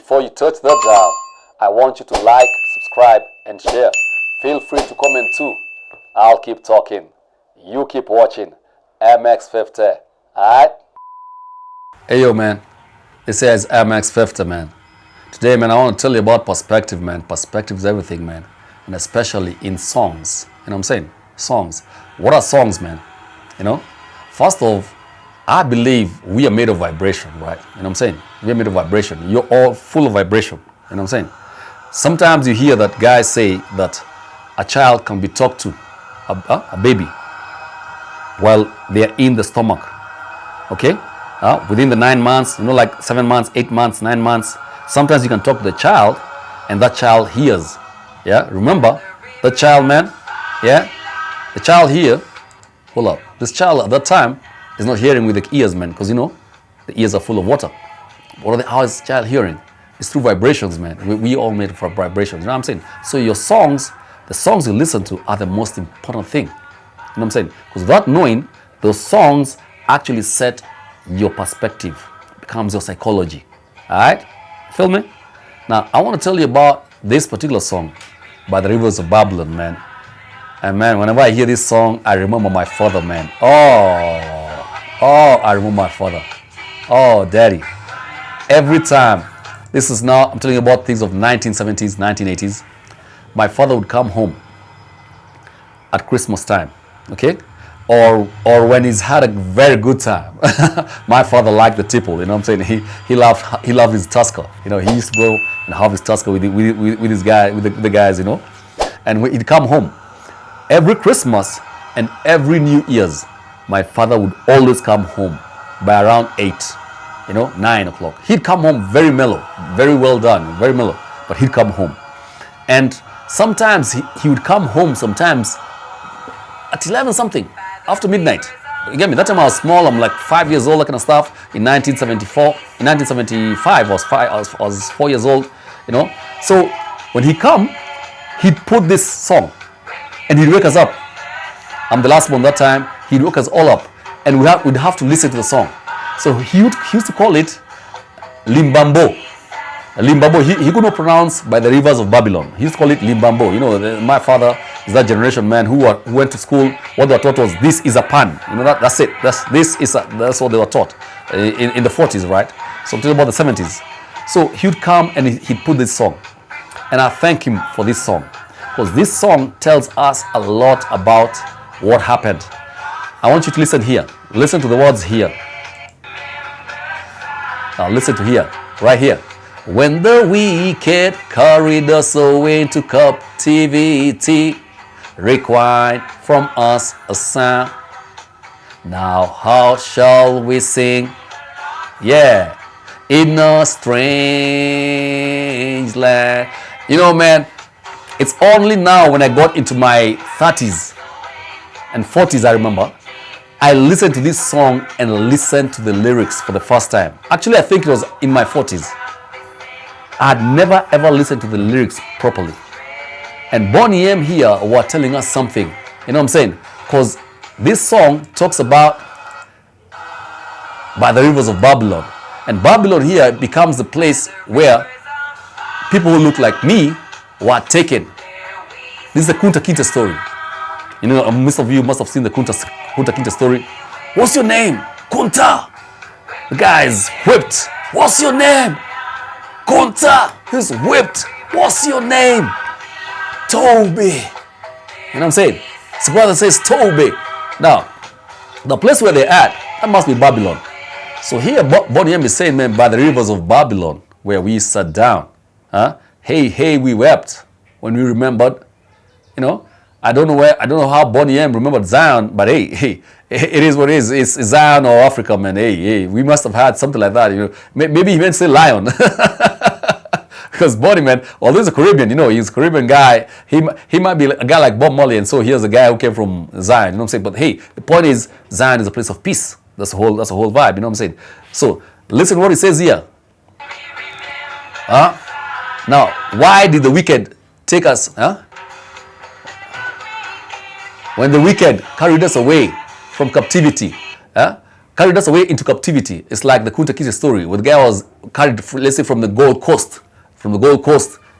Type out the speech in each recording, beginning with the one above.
Before you touch the dial, I want you to like, subscribe, and share. Feel free to comment too. I'll keep talking. You keep watching. MX50. Alright? Hey yo man, this is MX50 man. Today man, I want to tell you about perspective man. Perspective is everything man. And especially in songs. You know what I'm saying? Songs. What are songs man? You know? First off, I believe we are made of vibration, right? You know what I'm saying? We are made of vibration. You're all full of vibration. You know what I'm saying? Sometimes you hear that guys say that a child can be talked to, a baby, while they're in the stomach. Okay? Within the 9 months, you know, like 7 months, 8 months, 9 months, sometimes you can talk to the child and that child hears. Yeah? Remember, the child, man, yeah? The child here, hold up, this child at that time is not hearing with the ears, man, because you know, the ears are full of water. How is the child hearing? It's through vibrations, man. We all made for vibrations, you know what I'm saying? So your songs, the songs you listen to are the most important thing. You know what I'm saying? Because without knowing, those songs actually set your perspective, becomes your psychology. Alright? Feel me? Now, I want to tell you about this particular song by the Rivers of Babylon, man. And man, whenever I hear this song, I remember my father, man. I remember my father. Oh, daddy. Every time, this is now, I'm telling you about things of 1970s, 1980s. My father would come home at Christmas time, okay? Or when he's had a very good time. My father liked the tipple, you know what I'm saying? He loved his tusker. You know, he used to go and have his tusker with his guy, with the guys, you know? And he'd come home. Every Christmas and every New Year's, my father would always come home by around 8, 9 o'clock. He'd come home very mellow, very well done, very mellow, but he'd come home. And sometimes he would come home sometimes at 11 something, after midnight. You get me? That time I was small, I'm like 5 years old, that kind of stuff. In 1974, in 1975, I was 4 years old, you know. So when he come, he'd put this song and he'd wake us up. I'm the last one that time. He'd wake us all up and we'd have to listen to the song. So he used to call it Limbambo. Limbambo, he could not pronounce by the Rivers of Babylon. He used to call it Limbambo. You know, my father is that generation man who went to school. What they were taught was, this is a pan. You know, that's it. That's what they were taught in the 40s, right? So I'm talking about the 70s. So he would come and he'd put this song. And I thank him for this song. Because this song tells us a lot about what happened. I want you to listen here. Listen to the words here. Now listen to here, right here. When the wicked carried us away into captivity, required from us a sound. Now how shall we sing? Yeah, in a strange land. You know, man, it's only now when I got into my 30s and 40s, I remember, I listened to this song and listened to the lyrics for the first time. Actually, I think it was in my 40s. I had never ever listened to the lyrics properly. And Bonnie M here were telling us something. You know what I'm saying? Because this song talks about by the rivers of Babylon. And Babylon here becomes the place where people who look like me were taken. This is the Kunta Kinte story. You know, most of you must have seen the Kunta Kinte story. What's your name? Kunta. The guy is whipped. What's your name? Kunta. He's whipped. What's your name? Toby. You know what I'm saying? So brother says Toby. Now, the place where they're at, that must be Babylon. So here Bonnie M is saying, man, by the rivers of Babylon, where we sat down. Hey, we wept when we remembered, you know. I don't know how Bonnie M remembered Zion, but hey, it is what it is. It's Zion or Africa, man. Hey, we must have had something like that, you know. Maybe he meant to say lion. Because Bonnie, man, although he's a Caribbean, you know, he's a Caribbean guy. He might be a guy like Bob Marley, and so here's a guy who came from Zion, you know what I'm saying? But hey, the point is, Zion is a place of peace. That's a whole vibe, you know what I'm saying? So, listen what it says here. Now, why did the wicked take us, when the wicked carried us away from captivity, carried us away into captivity. It's like the Kunta Kinte story, where the guy was carried, let's say, from the Gold Coast,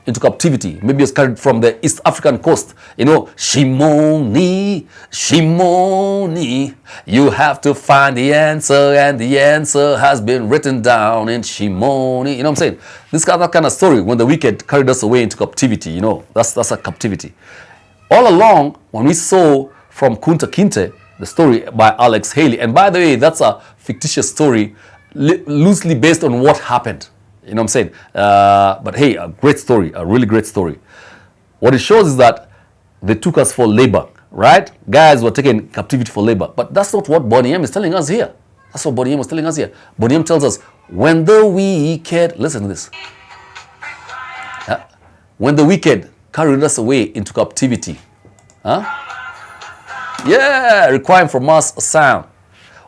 into captivity. Maybe he was carried from the East African coast. You know, Shimoni, Shimoni, you have to find the answer, and the answer has been written down in Shimoni. You know what I'm saying? That kind of story, when the wicked carried us away into captivity, you know, that's a captivity. All along, when we saw from Kunta Kinte, the story by Alex Haley, and by the way, that's a fictitious story, loosely based on what happened. You know what I'm saying? But hey, a great story, a really great story. What it shows is that they took us for labor, right? Guys were taken in captivity for labor. But that's not what Bonnie M is telling us here. That's what Bonnie M was telling us here. Bonnie M tells us, when the wicked, listen to this. When the wicked carried us away into captivity, requiring from us a sound.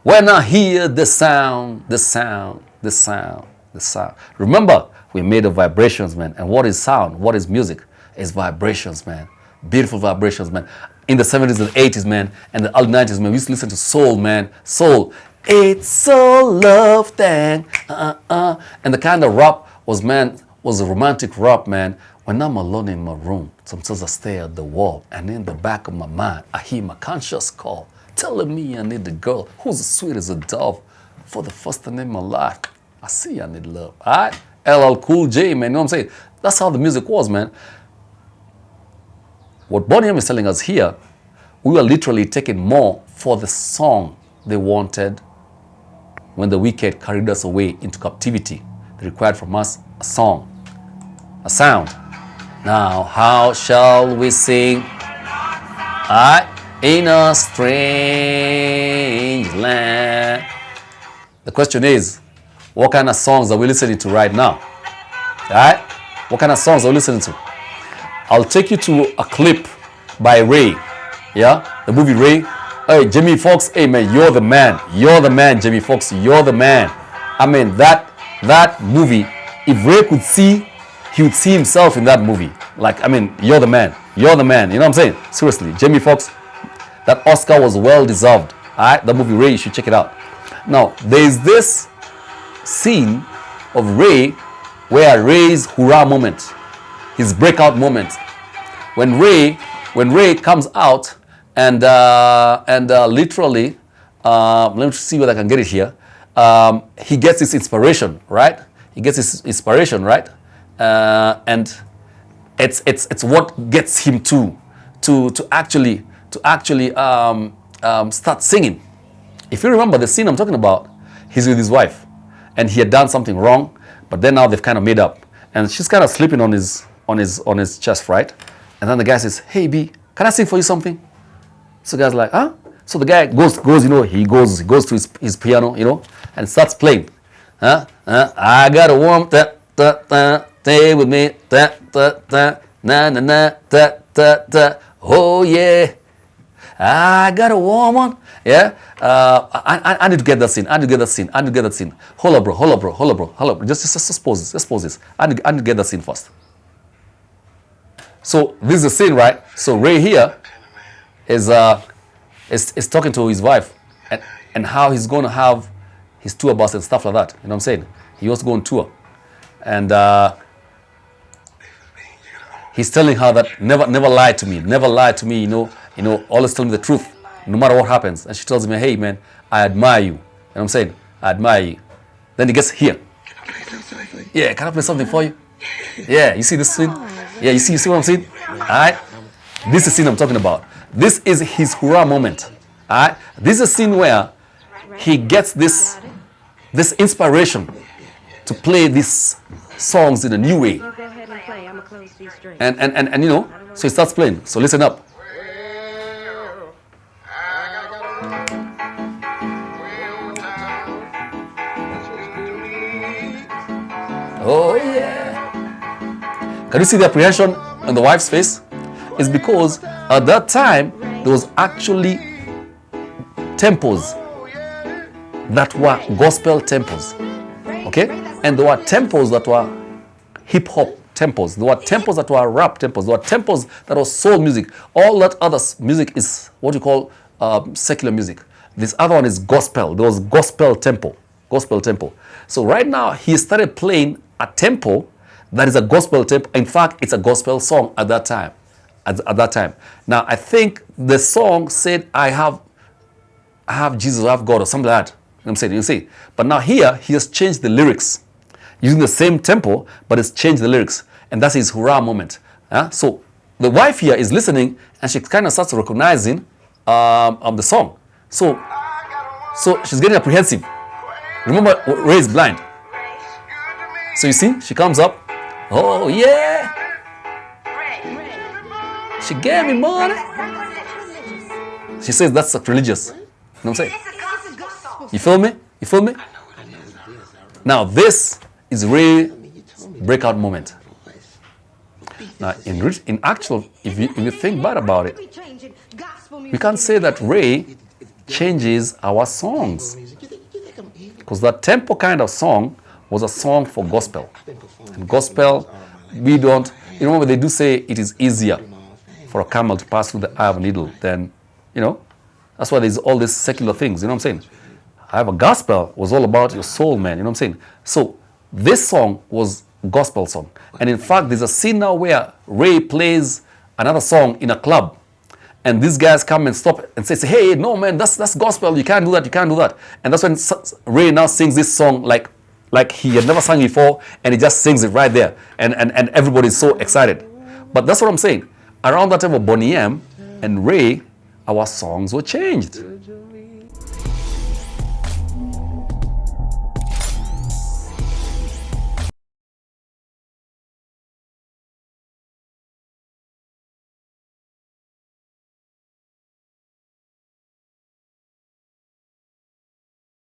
When I hear the sound, the sound, the sound, the sound. Remember, we made of vibrations, man. And what is sound? What is music? It's vibrations, man. Beautiful vibrations, man. In the 70s and 80s, man, and the early 90s, man, we used to listen to soul, man. Soul. It's a love thing. And the kind of rap was a romantic rap, man. When I'm alone in my room, sometimes I stare at the wall, and in the back of my mind, I hear my conscious call, telling me I need a girl who's as sweet as a dove. For the first time in my life, I see I need love. All right? LL Cool J, man, you know what I'm saying? That's how the music was, man. What Bonnie M is telling us here, we were literally taking more for the song they wanted when the wicked carried us away into captivity. They required from us a song, a sound. Now, how shall we sing in a strange land? The question is, what kind of songs are we listening to right now? All right? What kind of songs are we listening to? I'll take you to a clip by Ray. Yeah? The movie Ray. Hey, Jamie Foxx, hey man, you're the man. You're the man, Jamie Foxx. You're the man. I mean, that movie, if Ray could see, he would see himself in that movie. Like, I mean, you're the man. You're the man. You know what I'm saying? Seriously, Jamie Foxx, that Oscar was well deserved. All right? The movie Ray, you should check it out. Now, there's this scene of Ray where Ray's hurrah moment, his breakout moment, when Ray comes out and literally, let me see whether I can get it here. He gets his inspiration, right? And it's what gets him to actually start singing. If you remember the scene I'm talking about, he's with his wife, and he had done something wrong, but then now they've kind of made up, and she's kind of sleeping on his chest, right? And then the guy says, "Hey B, can I sing for you something?" So the guy's like, "Huh?" So the guy goes, you know, he goes to his piano, you know, and starts playing. I got a warm stay with me, na na na oh yeah. I got a warm one. Yeah. I need to get that scene. Hold up, bro. Just pause this. I need to get that scene first. So this is the scene, right? So Ray here is talking to his wife and how he's going to have his tour bus and stuff like that. You know what I'm saying? He wants to go on tour. And he's telling her that never lie to me, you know, always tell me the truth, no matter what happens. And she tells me, "Hey man, I admire you." You know what I'm saying? I admire you. Then he gets here. Yeah, can I play something for you? Yeah, you see this scene? Yeah, you see what I'm saying? Alright? This is the scene I'm talking about. This is his hurrah moment. Alright? This is a scene where he gets this inspiration to play these songs in a new way. And you know, so he starts playing. So listen up. Oh yeah. Can you see the apprehension on the wife's face? It's because at that time there was actually temples that were gospel temples. Okay? And there were temples that were hip hop temples. There were temples that were rap temples. There were temples that were soul music. All that other music is what you call secular music. This other one is gospel. There was gospel tempo. Gospel tempo. So right now, he started playing a tempo that is a gospel tempo. In fact, it's a gospel song at that time. At that time. Now, I think the song said, I have Jesus, I have God, or something like that. I'm saying, you see. But now here, he has changed the lyrics. Using the same tempo, but it's changed the lyrics. And that's his hurrah moment. So the wife here is listening, and she kind of starts recognizing the song. So she's getting apprehensive. Remember, Ray is blind. So you see, she comes up. Oh, yeah. She gave me money. She says that's religious. You know what I'm saying? You feel me? You feel me? Now, this is Ray's breakout moment. Now, in actual, if you think bad about it, we can't say that Ray changes our songs. Because that tempo kind of song was a song for gospel. And gospel, we don't, you know, they do say it is easier for a camel to pass through the eye of a needle than, you know, that's why there's all these secular things, you know what I'm saying? However, gospel was all about your soul, man, you know what I'm saying? So this song was gospel song. And in fact, there's a scene now where Ray plays another song in a club. And these guys come and stop and say, hey, no, man, that's gospel. You can't do that. You can't do that. And that's when Ray now sings this song like he had never sung before, and he just sings it right there. And everybody's so excited. But that's what I'm saying. Around that time of Bonnie M and Ray, our songs were changed.